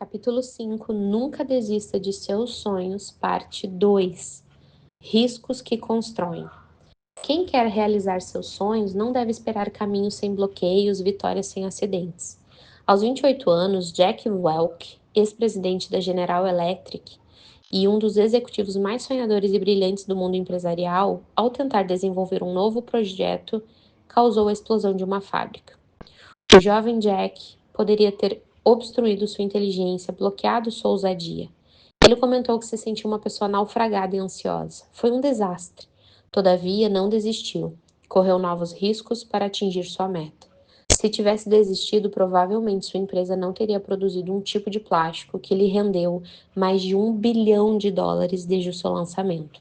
Capítulo 5. Nunca desista de seus sonhos, parte 2. Riscos que constroem. Quem quer realizar seus sonhos não deve esperar caminhos sem bloqueios, vitórias sem acidentes. Aos 28 anos, Jack Welch, ex-presidente da General Electric e um dos executivos mais sonhadores e brilhantes do mundo empresarial, ao tentar desenvolver um novo projeto, causou a explosão de uma fábrica. O jovem Jack poderia ter obstruído sua inteligência, bloqueado sua ousadia. Ele comentou que se sentia uma pessoa naufragada e ansiosa. Foi um desastre. Todavia, não desistiu. Correu novos riscos para atingir sua meta. Se tivesse desistido, provavelmente sua empresa não teria produzido um tipo de plástico que lhe rendeu mais de $1 bilhão desde o seu lançamento.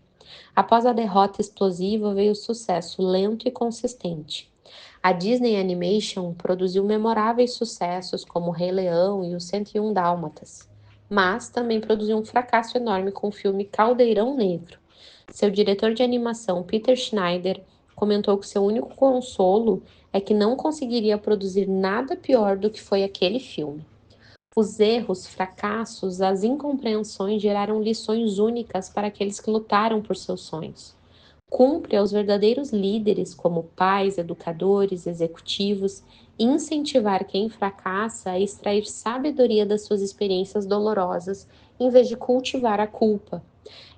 Após a derrota explosiva, veio o sucesso lento e consistente. A Disney Animation produziu memoráveis sucessos como O Rei Leão e Os 101 Dálmatas, mas também produziu um fracasso enorme com o filme Caldeirão Negro. Seu diretor de animação, Peter Schneider, comentou que seu único consolo é que não conseguiria produzir nada pior do que foi aquele filme. Os erros, fracassos, as incompreensões geraram lições únicas para aqueles que lutaram por seus sonhos. Cumpre aos verdadeiros líderes, como pais, educadores, executivos, incentivar quem fracassa a extrair sabedoria das suas experiências dolorosas, em vez de cultivar a culpa.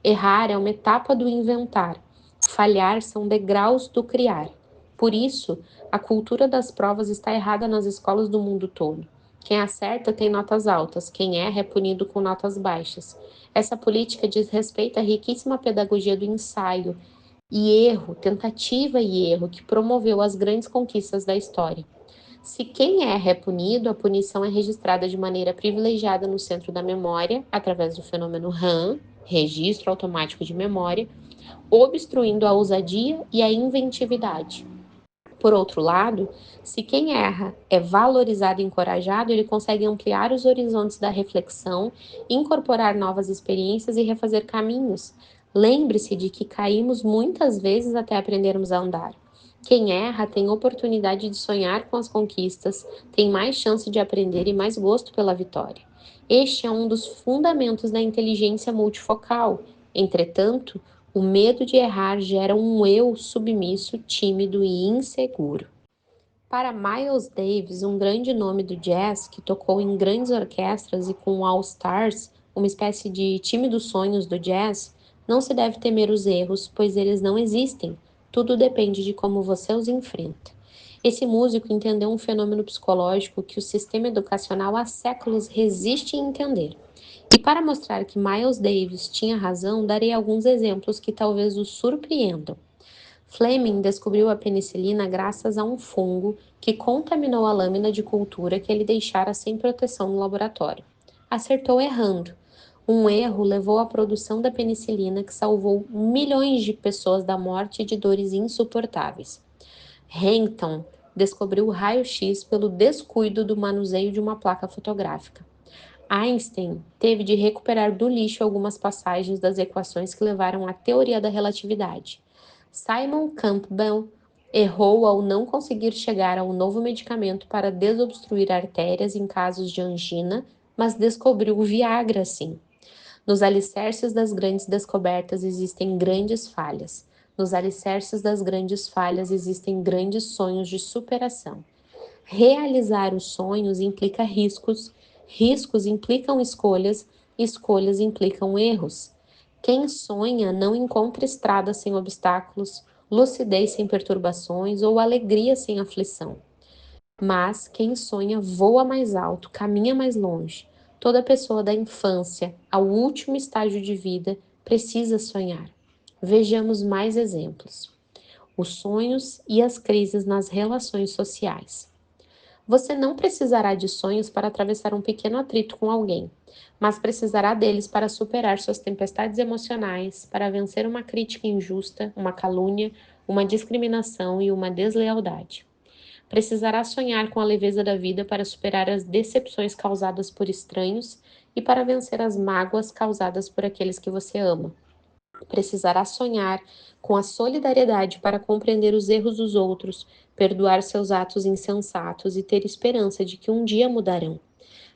Errar é uma etapa do inventar. Falhar são degraus do criar. Por isso, a cultura das provas está errada nas escolas do mundo todo. Quem acerta tem notas altas, quem erra é punido com notas baixas. Essa política diz respeito à riquíssima pedagogia do ensaio e erro, tentativa e erro, que promoveu as grandes conquistas da história. Se quem erra é punido, a punição é registrada de maneira privilegiada no centro da memória, através do fenômeno RAM, registro automático de memória, obstruindo a ousadia e a inventividade. Por outro lado, se quem erra é valorizado e encorajado, ele consegue ampliar os horizontes da reflexão, incorporar novas experiências e refazer caminhos. Lembre-se de que caímos muitas vezes até aprendermos a andar. Quem erra tem oportunidade de sonhar com as conquistas, tem mais chance de aprender e mais gosto pela vitória. Este é um dos fundamentos da inteligência multifocal. Entretanto, o medo de errar gera um eu submisso, tímido e inseguro. Para Miles Davis, um grande nome do jazz que tocou em grandes orquestras e com All Stars, uma espécie de time dos sonhos do jazz, não se deve temer os erros, pois eles não existem. Tudo depende de como você os enfrenta. Esse músico entendeu um fenômeno psicológico que o sistema educacional há séculos resiste em entender. E para mostrar que Miles Davis tinha razão, darei alguns exemplos que talvez o surpreendam. Fleming descobriu a penicilina graças a um fungo que contaminou a lâmina de cultura que ele deixara sem proteção no laboratório. Acertou errando. Um erro levou à produção da penicilina que salvou milhões de pessoas da morte e de dores insuportáveis. Renton descobriu o raio-x pelo descuido do manuseio de uma placa fotográfica. Einstein teve de recuperar do lixo algumas passagens das equações que levaram à teoria da relatividade. Simon Campbell errou ao não conseguir chegar a um novo medicamento para desobstruir artérias em casos de angina, mas descobriu o Viagra, sim. Nos alicerces das grandes descobertas existem grandes falhas. Nos alicerces das grandes falhas existem grandes sonhos de superação. Realizar os sonhos implica riscos, riscos implicam escolhas, escolhas implicam erros. Quem sonha não encontra estrada sem obstáculos, lucidez sem perturbações ou alegria sem aflição. Mas quem sonha voa mais alto, caminha mais longe. Toda pessoa da infância ao último estágio de vida precisa sonhar. Vejamos mais exemplos. Os sonhos e as crises nas relações sociais. Você não precisará de sonhos para atravessar um pequeno atrito com alguém, mas precisará deles para superar suas tempestades emocionais, para vencer uma crítica injusta, uma calúnia, uma discriminação e uma deslealdade. Precisará sonhar com a leveza da vida para superar as decepções causadas por estranhos e para vencer as mágoas causadas por aqueles que você ama. Precisará sonhar com a solidariedade para compreender os erros dos outros, perdoar seus atos insensatos e ter esperança de que um dia mudarão.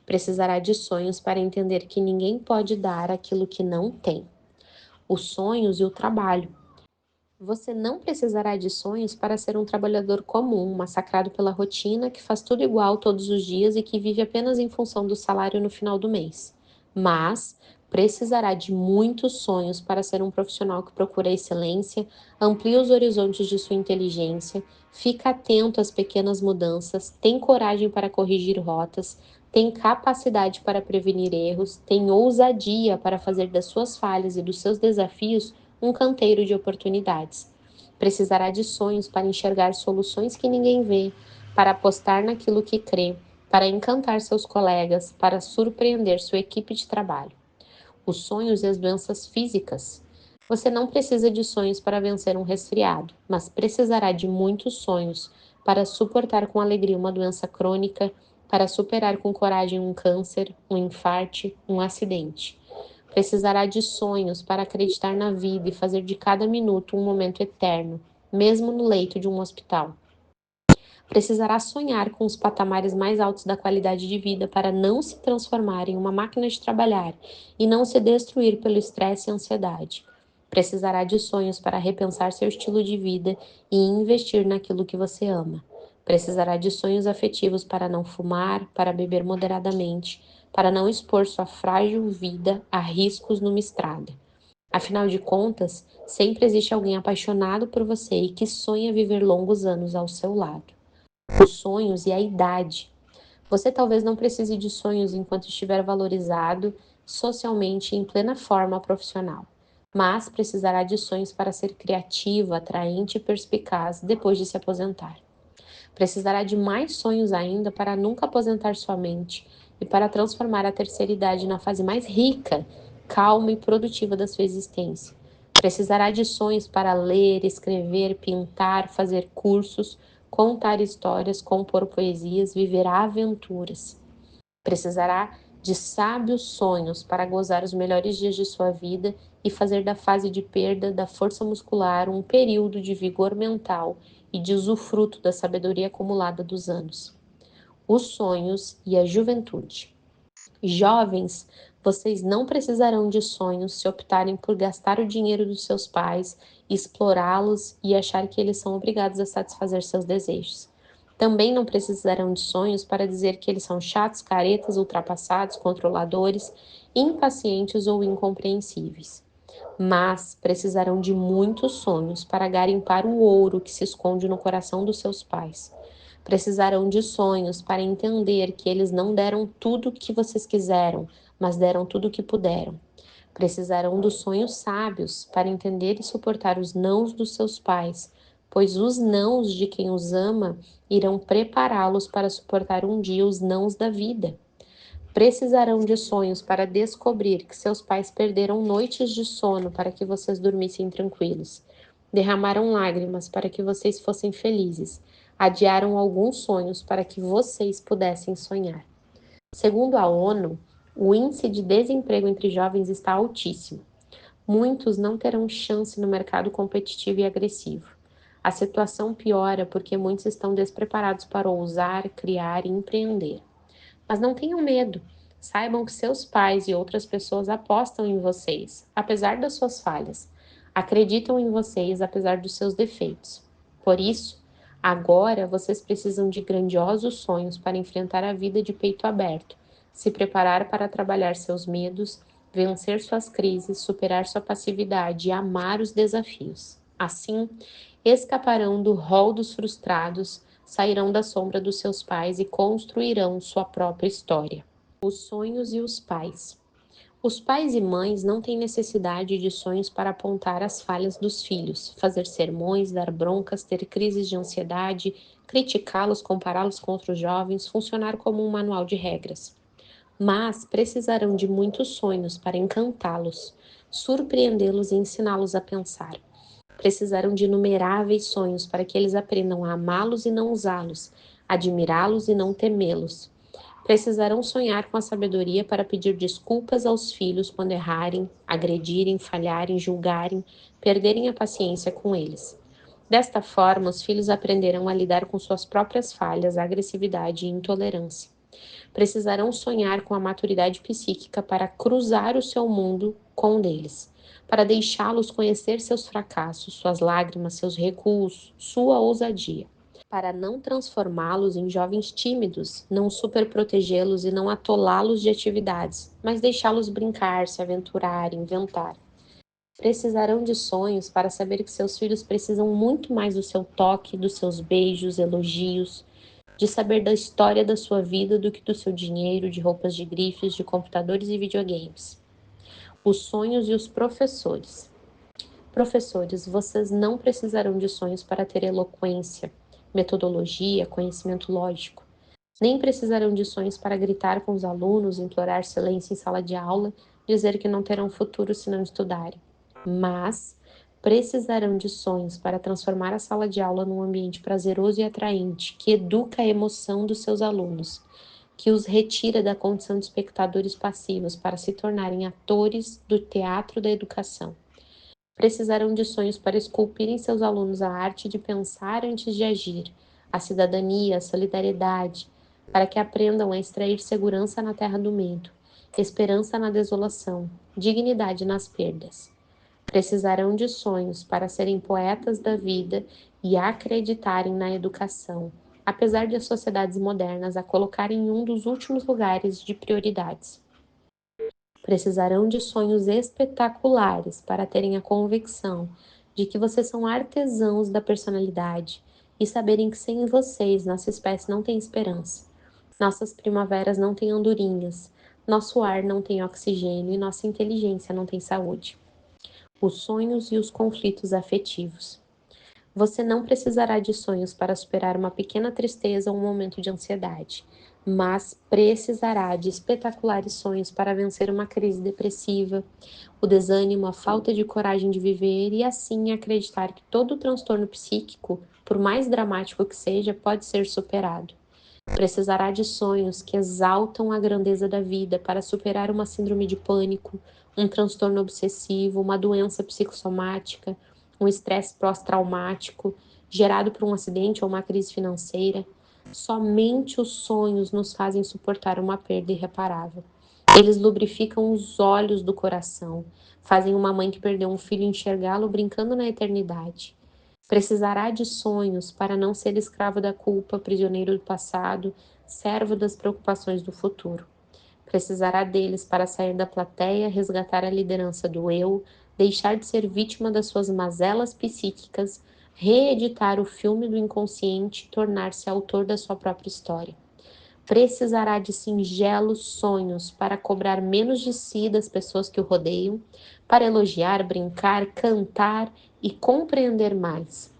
Precisará de sonhos para entender que ninguém pode dar aquilo que não tem. Os sonhos e o trabalho. Você não precisará de sonhos para ser um trabalhador comum, massacrado pela rotina, que faz tudo igual todos os dias e que vive apenas em função do salário no final do mês. Mas precisará de muitos sonhos para ser um profissional que procura a excelência, amplia os horizontes de sua inteligência, fica atento às pequenas mudanças, tem coragem para corrigir rotas, tem capacidade para prevenir erros, tem ousadia para fazer das suas falhas e dos seus desafios um canteiro de oportunidades. Precisará de sonhos para enxergar soluções que ninguém vê, para apostar naquilo que crê, para encantar seus colegas, para surpreender sua equipe de trabalho. Os sonhos e as doenças físicas. Você não precisa de sonhos para vencer um resfriado, mas precisará de muitos sonhos para suportar com alegria uma doença crônica, para superar com coragem um câncer, um infarte, um acidente. Precisará de sonhos para acreditar na vida e fazer de cada minuto um momento eterno, mesmo no leito de um hospital. Precisará sonhar com os patamares mais altos da qualidade de vida para não se transformar em uma máquina de trabalhar e não se destruir pelo estresse e ansiedade. Precisará de sonhos para repensar seu estilo de vida e investir naquilo que você ama. Precisará de sonhos afetivos para não fumar, para beber moderadamente, para não expor sua frágil vida a riscos numa estrada. Afinal de contas, sempre existe alguém apaixonado por você e que sonha viver longos anos ao seu lado. Os sonhos e a idade. Você talvez não precise de sonhos enquanto estiver valorizado socialmente em plena forma profissional, mas precisará de sonhos para ser criativo, atraente e perspicaz depois de se aposentar. Precisará de mais sonhos ainda para nunca aposentar sua mente e para transformar a terceira idade na fase mais rica, calma e produtiva da sua existência. Precisará de sonhos para ler, escrever, pintar, fazer cursos, contar histórias, compor poesias, viver aventuras. Precisará de sábios sonhos para gozar os melhores dias de sua vida e fazer da fase de perda da força muscular um período de vigor mental e de usufruto da sabedoria acumulada dos anos. Os sonhos e a juventude. Jovens, vocês não precisarão de sonhos se optarem por gastar o dinheiro dos seus pais, explorá-los e achar que eles são obrigados a satisfazer seus desejos. Também não precisarão de sonhos para dizer que eles são chatos, caretas, ultrapassados, controladores, impacientes ou incompreensíveis. Mas precisarão de muitos sonhos para garimpar o ouro que se esconde no coração dos seus pais. Precisarão de sonhos para entender que eles não deram tudo o que vocês quiseram, mas deram tudo o que puderam. Precisarão dos sonhos sábios para entender e suportar os nãos dos seus pais, pois os nãos de quem os ama irão prepará-los para suportar um dia os nãos da vida. Precisarão de sonhos para descobrir que seus pais perderam noites de sono para que vocês dormissem tranquilos. Derramaram lágrimas para que vocês fossem felizes. Adiaram alguns sonhos para que vocês pudessem sonhar. Segundo a ONU, o índice de desemprego entre jovens está altíssimo. Muitos não terão chance no mercado competitivo e agressivo. A situação piora porque muitos estão despreparados para ousar, criar e empreender. Mas não tenham medo. Saibam que seus pais e outras pessoas apostam em vocês, apesar das suas falhas. Acreditam em vocês, apesar dos seus defeitos. Por isso, agora vocês precisam de grandiosos sonhos para enfrentar a vida de peito aberto, se preparar para trabalhar seus medos, vencer suas crises, superar sua passividade e amar os desafios. Assim, escaparão do rol dos frustrados, sairão da sombra dos seus pais e construirão sua própria história. Os sonhos e os pais. Os pais e mães não têm necessidade de sonhos para apontar as falhas dos filhos, fazer sermões, dar broncas, ter crises de ansiedade, criticá-los, compará-los com outros jovens, funcionar como um manual de regras. Mas precisarão de muitos sonhos para encantá-los, surpreendê-los e ensiná-los a pensar. Precisarão de inumeráveis sonhos para que eles aprendam a amá-los e não usá-los, admirá-los e não temê-los. Precisarão sonhar com a sabedoria para pedir desculpas aos filhos quando errarem, agredirem, falharem, julgarem, perderem a paciência com eles. Desta forma, os filhos aprenderão a lidar com suas próprias falhas, agressividade e intolerância. Precisarão sonhar com a maturidade psíquica para cruzar o seu mundo com o deles, para deixá-los conhecer seus fracassos, suas lágrimas, seus recuos, sua ousadia, para não transformá-los em jovens tímidos, não superprotegê-los e não atolá-los de atividades, mas deixá-los brincar, se aventurar, inventar. Precisarão de sonhos para saber que seus filhos precisam muito mais do seu toque, dos seus beijos, elogios, de saber da história da sua vida do que do seu dinheiro, de roupas de grifes, de computadores e videogames. Os sonhos e os professores. Professores, vocês não precisarão de sonhos para ter eloquência, metodologia, conhecimento lógico. Nem precisarão de sonhos para gritar com os alunos, implorar silêncio em sala de aula, dizer que não terão futuro se não estudarem. Mas precisarão de sonhos para transformar a sala de aula num ambiente prazeroso e atraente, que educa a emoção dos seus alunos, que os retira da condição de espectadores passivos para se tornarem atores do teatro da educação. Precisarão de sonhos para esculpir em seus alunos a arte de pensar antes de agir, a cidadania, a solidariedade, para que aprendam a extrair segurança na terra do medo, esperança na desolação, dignidade nas perdas. Precisarão de sonhos para serem poetas da vida e acreditarem na educação, apesar de as sociedades modernas a colocarem em um dos últimos lugares de prioridades. Precisarão de sonhos espetaculares para terem a convicção de que vocês são artesãos da personalidade e saberem que sem vocês nossa espécie não tem esperança. Nossas primaveras não têm andorinhas, nosso ar não tem oxigênio e nossa inteligência não tem saúde. Os sonhos e os conflitos afetivos. Você não precisará de sonhos para superar uma pequena tristeza ou um momento de ansiedade, mas precisará de espetaculares sonhos para vencer uma crise depressiva, o desânimo, a falta de coragem de viver e assim acreditar que todo transtorno psíquico, por mais dramático que seja, pode ser superado. Precisará de sonhos que exaltam a grandeza da vida para superar uma síndrome de pânico, um transtorno obsessivo, uma doença psicossomática, um estresse pós-traumático gerado por um acidente ou uma crise financeira. Somente os sonhos nos fazem suportar uma perda irreparável. Eles lubrificam os olhos do coração, fazem uma mãe que perdeu um filho enxergá-lo brincando na eternidade. Precisará de sonhos para não ser escravo da culpa, prisioneiro do passado, servo das preocupações do futuro. Precisará deles para sair da plateia, resgatar a liderança do eu, deixar de ser vítima das suas mazelas psíquicas, reeditar o filme do inconsciente e tornar-se autor da sua própria história. Precisará de singelos sonhos para cobrar menos de si e das pessoas que o rodeiam, para elogiar, brincar, cantar e compreender mais.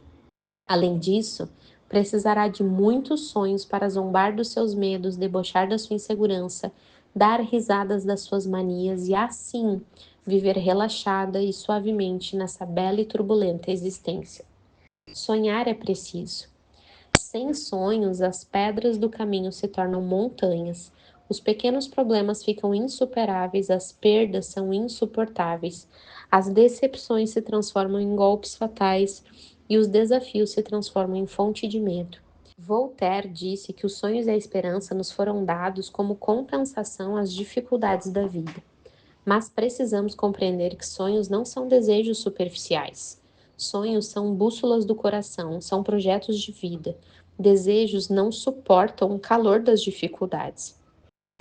Além disso, precisará de muitos sonhos para zombar dos seus medos, debochar da sua insegurança, dar risadas das suas manias e assim viver relaxada e suavemente nessa bela e turbulenta existência. Sonhar é preciso. Sem sonhos, as pedras do caminho se tornam montanhas, os pequenos problemas ficam insuperáveis, as perdas são insuportáveis, as decepções se transformam em golpes fatais e os desafios se transformam em fonte de medo. Voltaire disse que os sonhos e a esperança nos foram dados como compensação às dificuldades da vida. Mas precisamos compreender que sonhos não são desejos superficiais. Sonhos são bússolas do coração, são projetos de vida. Desejos não suportam o calor das dificuldades.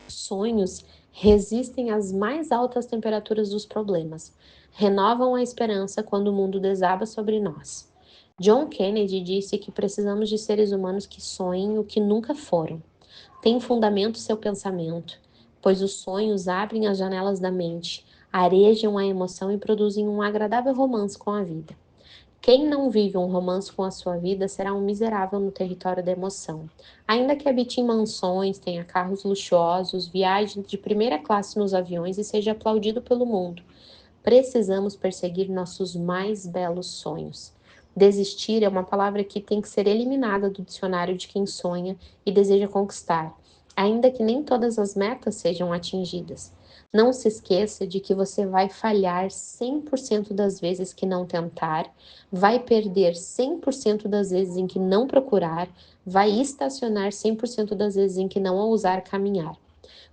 Sonhos resistem às mais altas temperaturas dos problemas, renovam a esperança quando o mundo desaba sobre nós. John Kennedy disse que precisamos de seres humanos que sonhem o que nunca foram. Tem fundamento seu pensamento, pois os sonhos abrem as janelas da mente, arejam a emoção e produzem um agradável romance com a vida. Quem não vive um romance com a sua vida será um miserável no território da emoção. Ainda que habite em mansões, tenha carros luxuosos, viaje de primeira classe nos aviões e seja aplaudido pelo mundo, precisamos perseguir nossos mais belos sonhos. Desistir é uma palavra que tem que ser eliminada do dicionário de quem sonha e deseja conquistar. ainda que nem todas as metas sejam atingidas. Não se esqueça de que você vai falhar 100% das vezes que não tentar, vai perder 100% das vezes em que não procurar, vai estacionar 100% das vezes em que não ousar caminhar.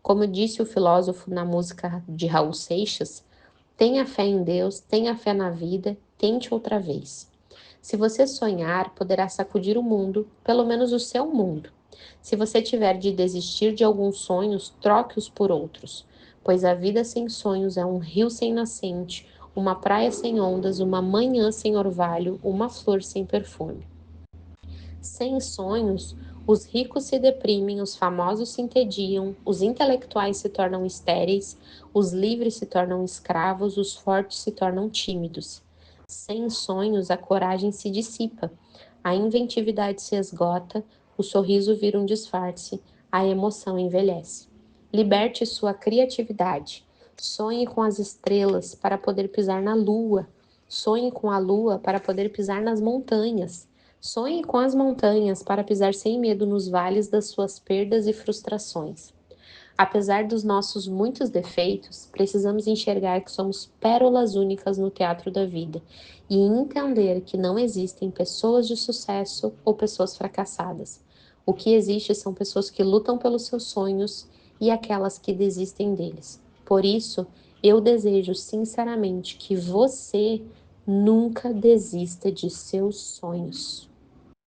Como disse o filósofo na música de Raul Seixas, tenha fé em Deus, tenha fé na vida, tente outra vez. Se você sonhar, poderá sacudir o mundo, pelo menos o seu mundo. Se você tiver de desistir de alguns sonhos, troque-os por outros, pois a vida sem sonhos é um rio sem nascente, uma praia sem ondas, uma manhã sem orvalho, uma flor sem perfume. Sem sonhos, os ricos se deprimem, os famosos se entediam, os intelectuais se tornam estéreis, os livres se tornam escravos, os fortes se tornam tímidos. Sem sonhos, a coragem se dissipa, a inventividade se esgota, o sorriso vira um disfarce, a emoção envelhece. Liberte sua criatividade. Sonhe com as estrelas para poder pisar na lua. Sonhe com a lua para poder pisar nas montanhas. Sonhe com as montanhas para pisar sem medo nos vales das suas perdas e frustrações. Apesar dos nossos muitos defeitos, precisamos enxergar que somos pérolas únicas no teatro da vida e entender que não existem pessoas de sucesso ou pessoas fracassadas. O que existe são pessoas que lutam pelos seus sonhos e aquelas que desistem deles. Por isso, eu desejo sinceramente que você nunca desista de seus sonhos.